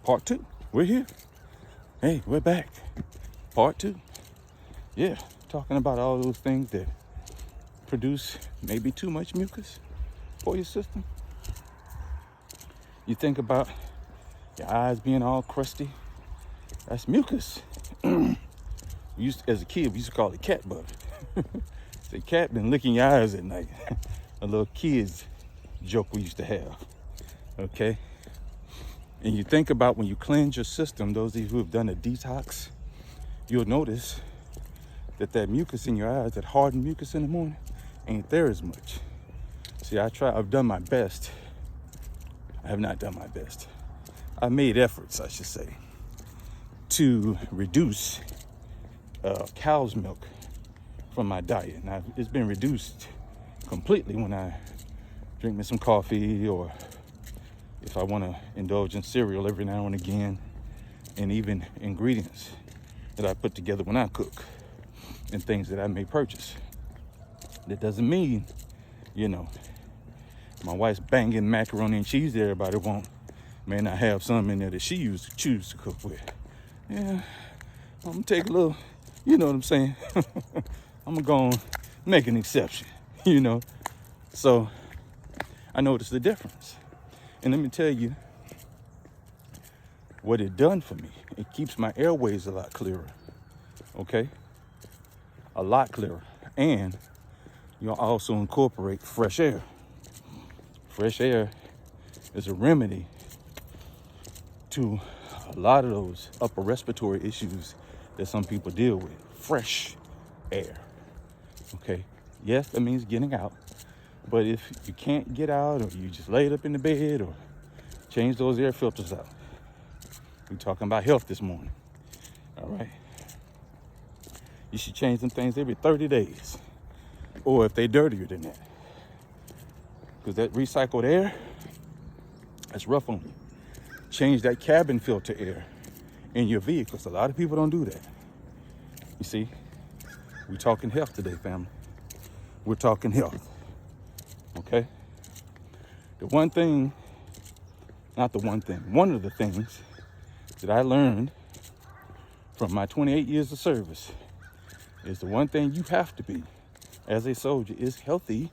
Part 2. We're here. Hey, we're back. Part 2. Yeah, talking about all those things that produce maybe too much mucus for your system. You think about your eyes being all crusty. That's mucus. As a kid, we used to call it cat butter. The cat been licking your eyes at night. A little kid's joke we used to have. Okay? And you think about when you cleanse your system, those of you who have done a detox, you'll notice that mucus in your eyes, that hardened mucus in the morning, ain't there as much. See, I've done my best. I have not done my best. I made efforts, I should say, to reduce cow's milk from my diet. Now, it's been reduced completely when I drink me some coffee, or if I want to indulge in cereal every now and again, and even ingredients that I put together when I cook and things that I may purchase. That doesn't mean, my wife's banging macaroni and cheese that everybody want. May not have some in there that she choose to cook with. Yeah, I'm gonna take a little, you know what I'm saying? I'm gonna go and make an exception, So I noticed the difference. And let me tell you what it done for me. It keeps my airways a lot clearer, okay? A lot clearer. And you'll also incorporate fresh air. Fresh air is a remedy to a lot of those upper respiratory issues that some people deal with. Fresh air, okay? Yes, that means getting out. But if you can't get out, or you just laid up in the bed, or change those air filters out. We're talking about health this morning, all right? You should change them things every 30 days, or if they're dirtier than that. Because that recycled air, that's rough on you. Change that cabin filter air in your vehicles. A lot of people don't do that. You see, we're talking health today, family. We're talking health. Okay? One of the things that I learned from my 28 years of service is the one thing you have to be as a soldier is healthy,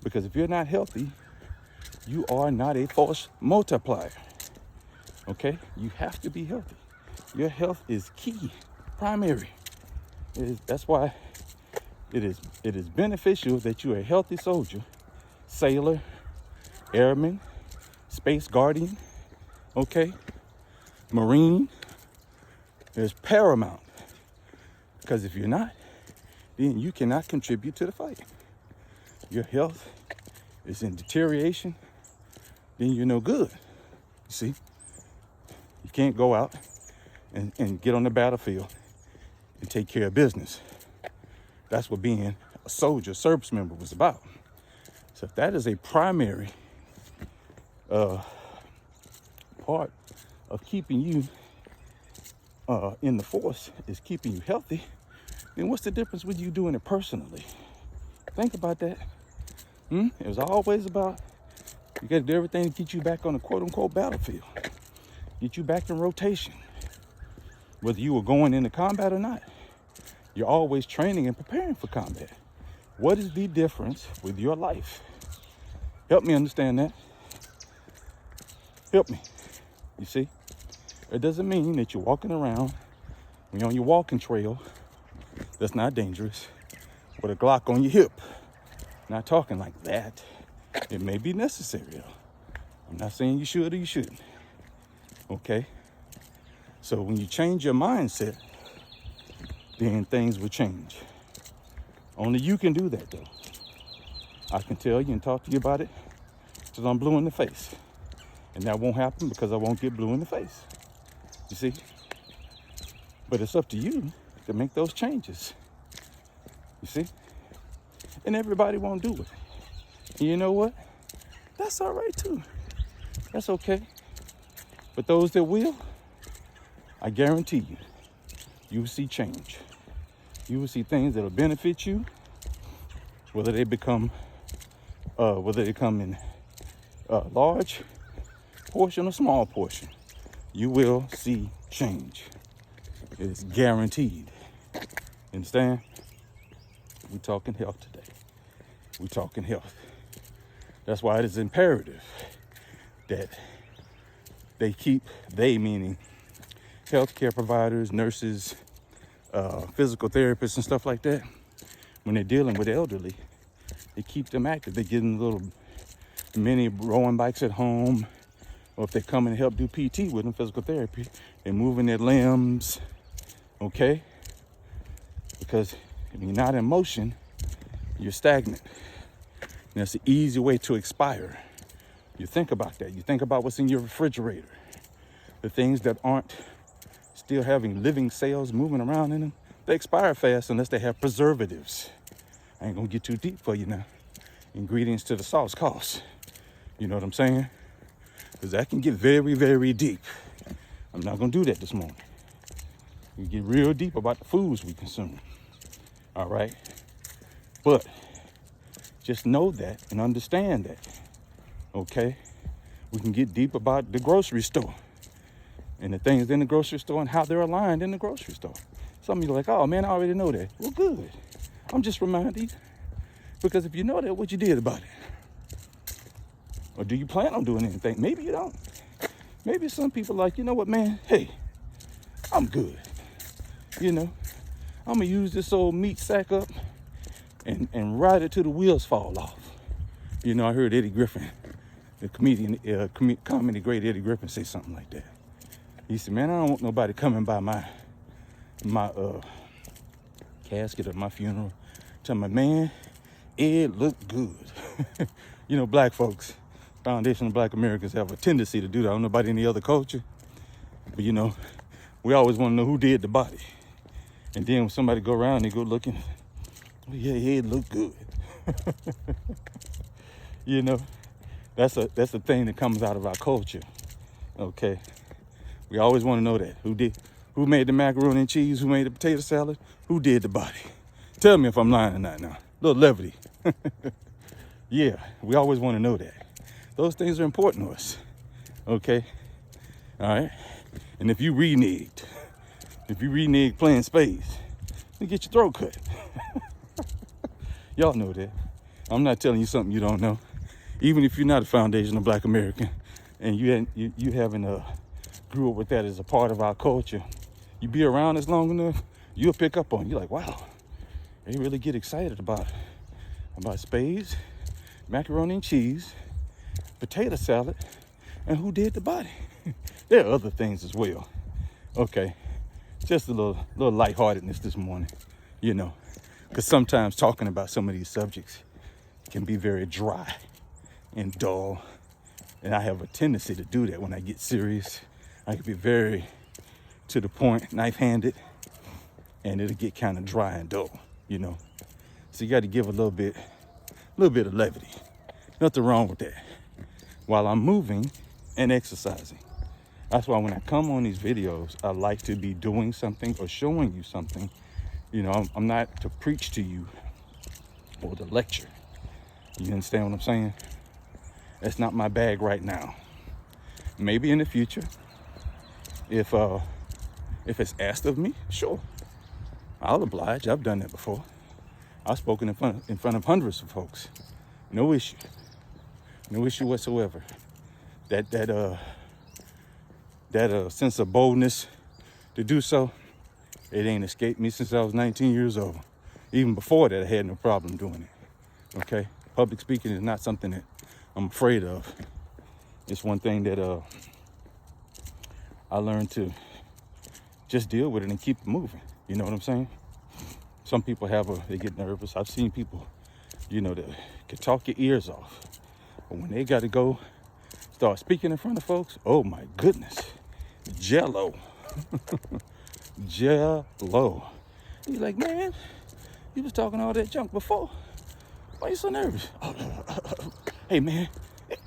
because if you're not healthy, you are not a force multiplier. Okay? You have to be healthy. Your health is key, primary. That's why it is beneficial that you're a healthy soldier, sailor, airman, space guardian, okay, Marine. Is paramount, because if you're not, then you cannot contribute to the fight. Your health is in deterioration, then you're no good. You see, you can't go out and get on the battlefield and take care of business. That's what being a soldier, service member was about. So if that is a primary part of keeping you in the force, is keeping you healthy, then what's the difference with you doing it personally? Think about that. It was always about, you got to do everything to get you back on the quote-unquote battlefield, get you back in rotation. Whether you were going into combat or not, you're always training and preparing for combat. What is the difference with your life? Help me understand that. Help me. You see? It doesn't mean that you're walking around, when you're on your walking trail, that's not dangerous, with a Glock on your hip. Not talking like that. It may be necessary, though. I'm not saying you should or you shouldn't. Okay? So when you change your mindset, then things will change. Only you can do that, though. I can tell you and talk to you about it till I'm blue in the face. And that won't happen because I won't get blue in the face. You see? But it's up to you to make those changes. You see? And everybody won't do it. And you know what? That's all right too. That's okay. But those that will, I guarantee you, you will see change. You will see things that will benefit you, whether they come in large portion or small portion. you will see change. It's guaranteed. Understand? We're talking health today. We're talking health. That's why it is imperative that they meaning healthcare providers, nurses, physical therapists and stuff like that, when they're dealing with the elderly, they keep them active. They get them little mini rowing bikes at home, or if they come and help do PT with them, physical therapy, they're moving their limbs, okay? Because if you're not in motion, you're stagnant. And that's the easy way to expire. You think about that. You think about what's in your refrigerator. The things that aren't still having living cells moving around in them, they expire fast unless they have preservatives. I ain't gonna get too deep for you now. Ingredients to the sauce cost. You know what I'm saying? Because that can get very, very deep. I'm not gonna do that this morning. We get real deep about the foods we consume. All right? But just know that and understand that. Okay? We can get deep about the grocery store and the things in the grocery store and how they're aligned in the grocery store. Some of you are like, oh man, I already know that. Well, good. I'm just reminding you. Because if you know that, what you did about it? Or do you plan on doing anything? Maybe you don't. Maybe some people are like, you know what, man? Hey, I'm good. You know, I'm going to use this old meat sack up and ride it till the wheels fall off. You know, I heard Eddie Griffin, the comedian, comedy great Eddie Griffin, say something like that. He said, man, I don't want nobody coming by my casket at my funeral. Tell me, man, Ed looked good. You know, black folks, foundational black Americans have a tendency to do that. I don't know about any other culture, but you know, we always want to know who did the body. And then when somebody go around, they go looking, oh, yeah, Ed looked good. You know, that's a thing that comes out of our culture. Okay. We always want to know that. Who made the macaroni and cheese? Who made the potato salad? Who did the body? Tell me if I'm lying or not now. A little levity. Yeah, we always want to know that. Those things are important to us. Okay? All right? And if you reneged playing spades, you get your throat cut. Y'all know that. I'm not telling you something you don't know. Even if you're not a foundational black American and you haven't grew up with that as a part of our culture, you be around us long enough, you'll pick up on it. You're like, wow, they really get excited about spades, macaroni and cheese, potato salad, and who did the body. There are other things as well. Okay, just a little lightheartedness this morning, you know, because sometimes talking about some of these subjects can be very dry and dull, and I have a tendency to do that when I get serious. I can be very to the point, knife-handed, and it'll get kind of dry and dull, you know. So you got to give a little bit of levity. Nothing wrong with that. While I'm moving and exercising. That's why when I come on these videos, I like to be doing something or showing you something. You know, I'm not to preach to you or to lecture. You understand what I'm saying? That's not my bag right now. Maybe in the future, if it's asked of me, sure, I'll oblige. I've done that before. I've spoken in front of hundreds of folks. No issue whatsoever. That sense of boldness to do so, it ain't escaped me since I was 19 years old. Even before that, I had no problem doing it. Okay, public speaking is not something that I'm afraid of. It's one thing that I learned to just deal with it and keep it moving. You know what I'm saying? Some people they get nervous. I've seen people, you know, that can talk your ears off. But when they got to go start speaking in front of folks, oh my goodness, jello. Jello. He's like, man, you was talking all that junk before. Why you so nervous? Hey man,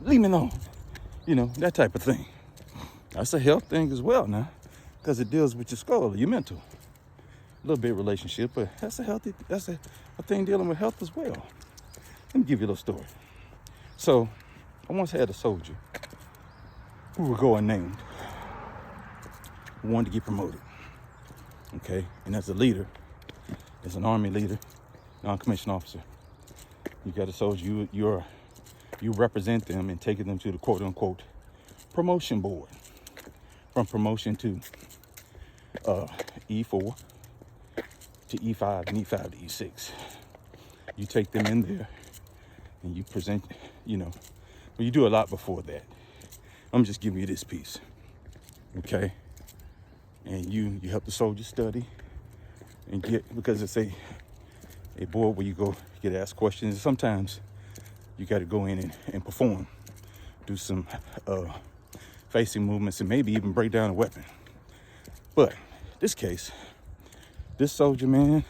leave me alone. You know, that type of thing. That's a health thing as well now, because it deals with your skull, your mental. A little bit of relationship, but that's a thing dealing with health as well. Let me give you a little story. So, I once had a soldier who would go unnamed. wanted to get promoted. Okay, and as a leader, as an Army leader, non-commissioned officer, you got a soldier. You represent them and taking them to the quote unquote promotion board, from promotion to E4 to E5 and E5 to E6. You take them in there and you present, well, you do a lot before that. I'm just giving you this piece, okay? And you help the soldiers study and because it's a board where you go get asked questions. Sometimes you got to go in and perform, do some facing movements, and maybe even break down a weapon. But this case, this soldier, man,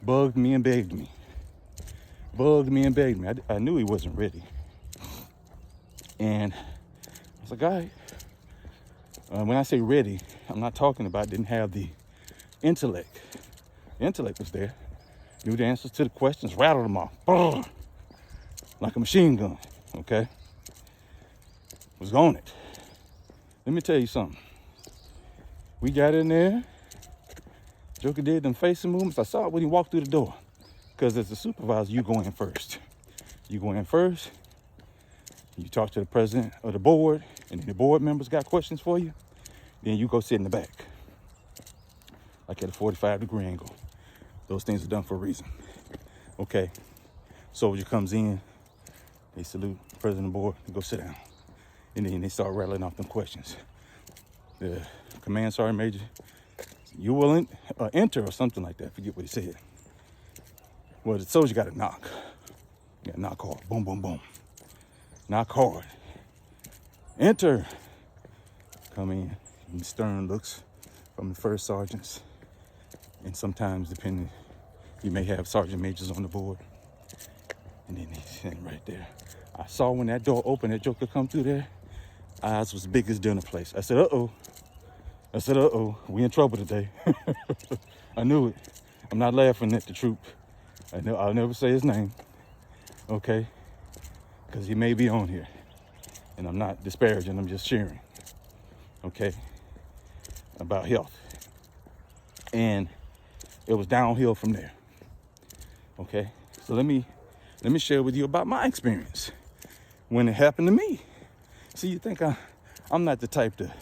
bugged me and begged me. I knew he wasn't ready. And I was like, all right. When I say ready, I'm not talking about didn't have the intellect. The intellect was there. Knew the answers to the questions, rattled them off. Brrr, like a machine gun, okay? Was on it. Let me tell you something. We got in there. Joker did them facing movements. I saw it when he walked through the door. Because as a supervisor, you go in first. You talk to the president of the board, and then the board members got questions for you. Then you go sit in the back, like at a 45-degree angle. Those things are done for a reason. Okay, soldier comes in, they salute the president of the board, and go sit down. And then they start rattling off them questions. The command sergeant major, you will enter or something like that. Forget what he said. Well, the soldier got to knock. You got to knock hard. Boom, boom, boom. Knock hard. Enter. Come in. And stern looks from the first sergeants. And sometimes, depending, you may have sergeant majors on the board. And then he's sitting right there. I saw when that door opened, that joker come through there. Eyes was big as dinner place. I said, uh-oh. We in trouble today. I knew it. I'm not laughing at the troop. I'll never say his name. Okay? Because he may be on here. And I'm not disparaging, I'm just sharing. Okay? About health. And it was downhill from there. Okay? So let me share with you about my experience when it happened to me. See, you think I'm not the type to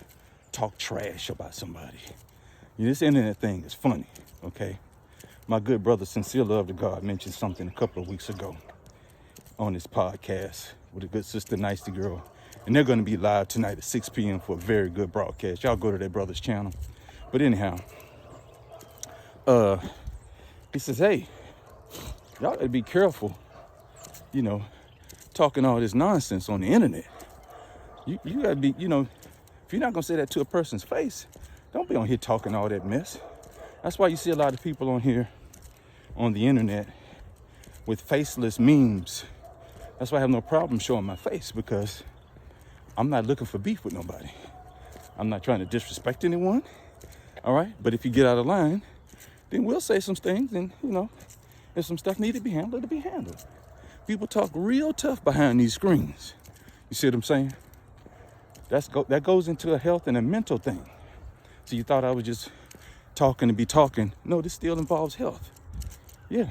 talk trash about somebody. This internet thing is funny, okay? My good brother, Sincere Love to God, mentioned something a couple of weeks ago on his podcast with a good sister, Nicey Girl. And they're going to be live tonight at 6 p.m. for a very good broadcast. Y'all go to their brother's channel. But anyhow, he says, hey, y'all gotta be careful, talking all this nonsense on the internet. You gotta be, if you're not gonna say that to a person's face, don't be on here talking all that mess. That's why you see a lot of people on here on the internet with faceless memes. That's why I have no problem showing my face, because I'm not looking for beef with nobody. I'm not trying to disrespect anyone. All right. But if you get out of line, then we'll say some things, and if some stuff need to be handled, it'll be handled. People talk real tough behind these screens. You see what I'm saying? That goes into a health and a mental thing. So you thought I was just talking to be talking. No, this still involves health. Yeah.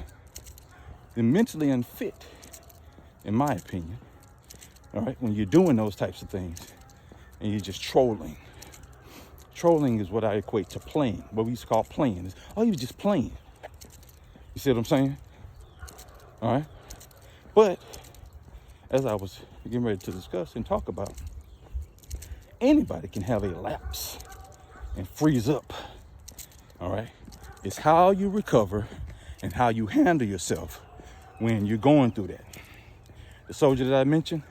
They're mentally unfit, in my opinion. All right, when you're doing those types of things and you're just trolling. Trolling is what I equate to playing, what we used to call playing. Oh, he was just playing. You see what I'm saying? All right. But as I was getting ready to discuss and talk about, anybody can have a lapse and freeze up. All right. It's how you recover and how you handle yourself when you're going through that. The soldier that I mentioned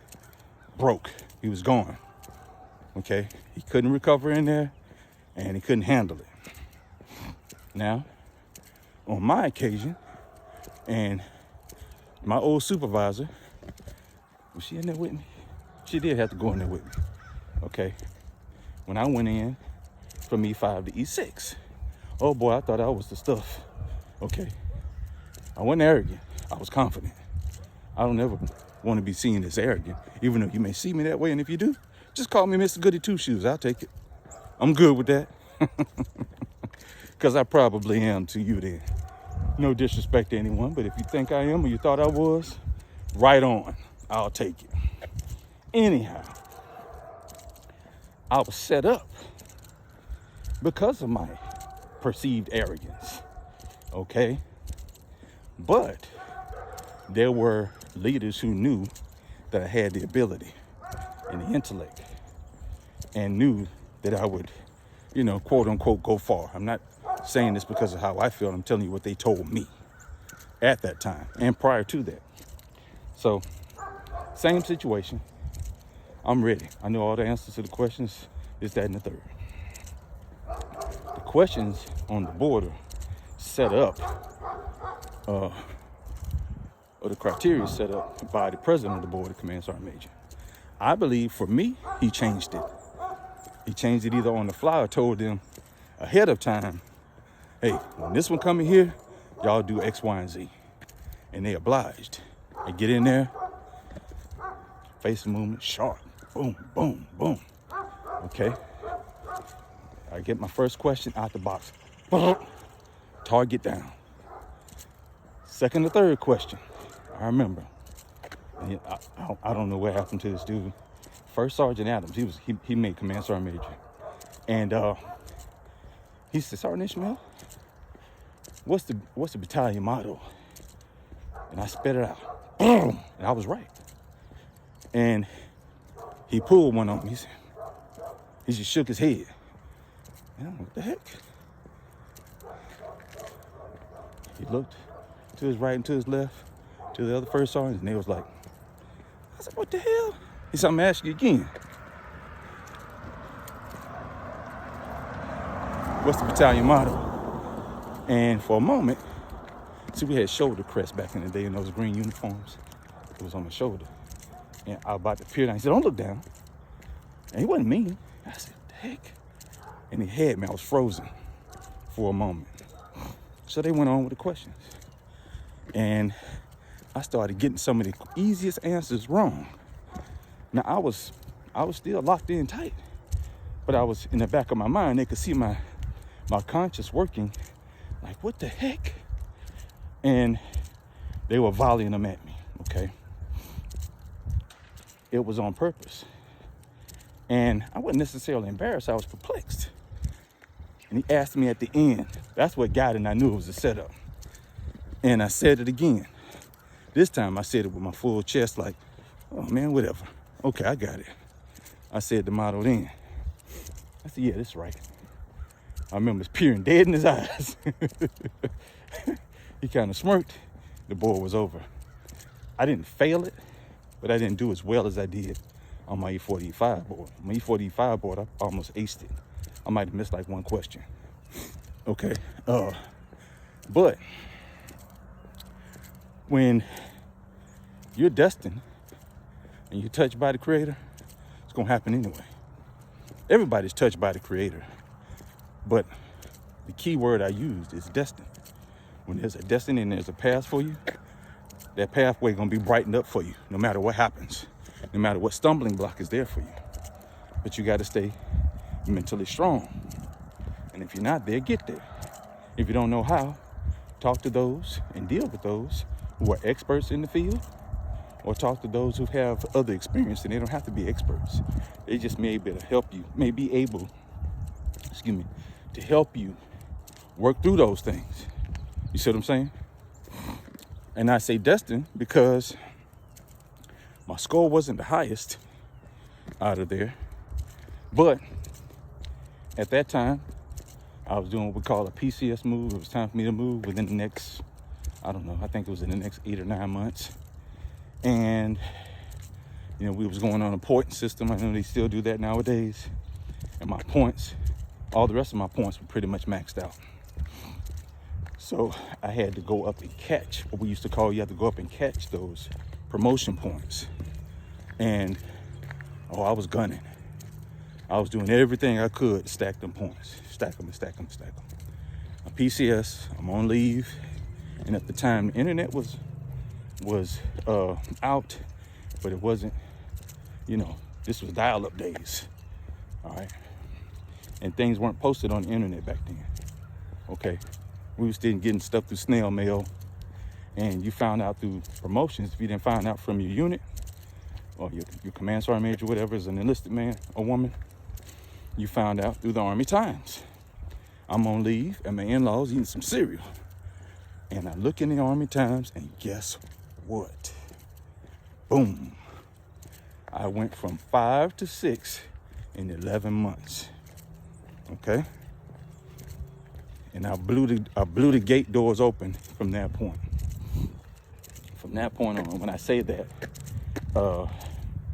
broke. He was gone. Okay. He couldn't recover in there, and he couldn't handle it. Now, on my occasion, and my old supervisor, was she in there with me? She did have to go in there with me. Okay. When I went in from E5 to E6, oh boy, I thought I was the stuff. Okay. I wasn't arrogant. I was confident. I don't ever want to be seen as arrogant, even though you may see me that way. And if you do, just call me Mr. Goody Two Shoes. I'll take it. I'm good with that. Because I probably am to you then. No disrespect to anyone, but if you think I am or you thought I was, right on. I'll take it. Anyhow, I was set up because of my perceived arrogance, okay? But there were leaders who knew that I had the ability and the intellect and knew that I would, quote unquote, go far. I'm not saying this because of how I feel. I'm telling you what they told me at that time and prior to that. So, same situation. I'm ready. I know all the answers to the questions, this, that, and the third. The questions on the board are set up, or the criteria set up by the president of the board, the command sergeant major. I believe for me, he changed it. He changed it either on the fly or told them ahead of time, hey, when this one coming here, y'all do X, Y, and Z. And they obliged. They get in there, face movement, sharp, boom, boom, boom. Okay. I get my first question out the box. Target down. Second or third question, I remember. I don't know what happened to this dude. First Sergeant Adams, he made command sergeant major. And he said, Sergeant Ishmael, what's the battalion motto? And I spit it out. Boom! And I was right. And he pulled one on me. He just shook his head. And I'm like, what the heck? He looked to his right and to his left, to the other first sergeants, and they was like, I said, what the hell? He said, I'm gonna ask you again. What's the battalion motto? And for a moment, see, we had shoulder crests back in the day in those green uniforms. It was on my shoulder. And I was about to peer down. He said, don't look down. And he wasn't mean. I said, what the heck? And he had me. I was frozen for a moment. So they went on with the questions. And I started getting some of the easiest answers wrong. Now, I was still locked in tight. But I was in the back of my mind. They could see my conscience working. Like, what the heck? And they were volleying them at me, okay? It was on purpose. And I wasn't necessarily embarrassed. I was perplexed. And he asked me at the end. That's what got it, and I knew it was a setup. And I said it again. This time I said it with my full chest, like, oh, man, whatever. Okay, I got it. I said the motto then. I said, yeah, that's right. I remember peering dead in his eyes. He kind of smirked. The board was over. I didn't fail it, but I didn't do as well as I did on my E45 board. My E45 board, I almost aced it. I might have missed like one question. Okay. But when you're destined and you're touched by the Creator, it's going to happen anyway. Everybody's touched by the Creator. But the key word I used is destined. When there's a destiny and there's a path for you, that pathway gonna be brightened up for you, no matter what happens, no matter what stumbling block is there for you. But you gotta stay mentally strong. And if you're not there, get there. If you don't know how, talk to those and deal with those who are experts in the field, or talk to those who have other experience, and they don't have to be experts. They just may be able to help you, to help you work through those things. You see what I'm saying? And I say destined because my score wasn't the highest out of there. But at that time, I was doing what we call a PCS move. It was time for me to move within the next, I think it was in the next 8 or 9 months. And, we was going on a point system. I know they still do that nowadays. And my points, all the rest of my points were pretty much maxed out. So I had to go up and catch what we used to call, you have to go up and catch those promotion points. And, I was gunning. I was doing everything I could to stack them points. Stack them. A PCS, I'm on leave. And at the time, the internet was out, but it wasn't, this was dial-up days. All right. and things weren't posted on the internet back then. Okay, we were still getting stuff through snail mail, and you found out through promotions. If you didn't find out from your unit or your command sergeant major, whatever, as an enlisted man or woman, you found out through the Army Times. I'm on leave at my in-laws eating some cereal, and I look in the Army Times, and guess what? Boom. I went from 5 to 6 in 11 months. Okay? And I blew the gate doors open from that point. From that point on, when I say that,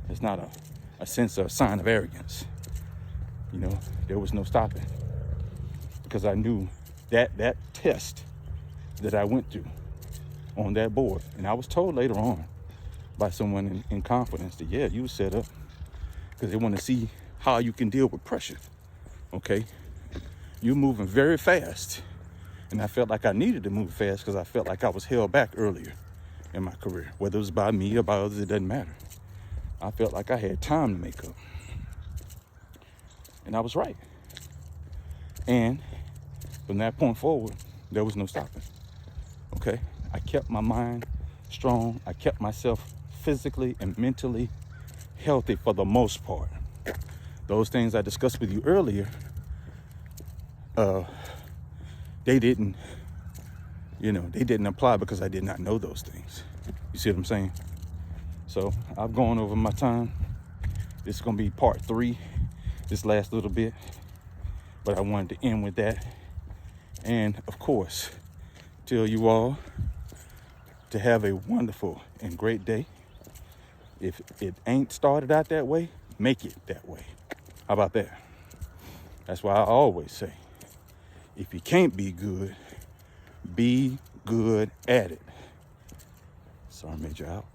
it's not a sense or a sign of arrogance. You know, there was no stopping. Because I knew that test that I went through on that board, and I was told later on by someone in confidence that, yeah, you were set up because they want to see how you can deal with pressure. Okay? You're moving very fast. And I felt like I needed to move fast because I felt like I was held back earlier in my career. Whether it was by me or by others, it doesn't matter. I felt like I had time to make up. And I was right. And from that point forward, there was no stopping. Okay? I kept my mind strong. I kept myself physically and mentally healthy for the most part. Those things I discussed with you earlier, they didn't apply because I did not know those things. You see what I'm saying? So I've gone over my time. This is gonna be part 3, this last little bit, but I wanted to end with that. And of course, tell you all to have a wonderful and great day. If it ain't started out that way, make it that way. How about that? That's why I always say, if you can't be good at it. Sergeant Major out.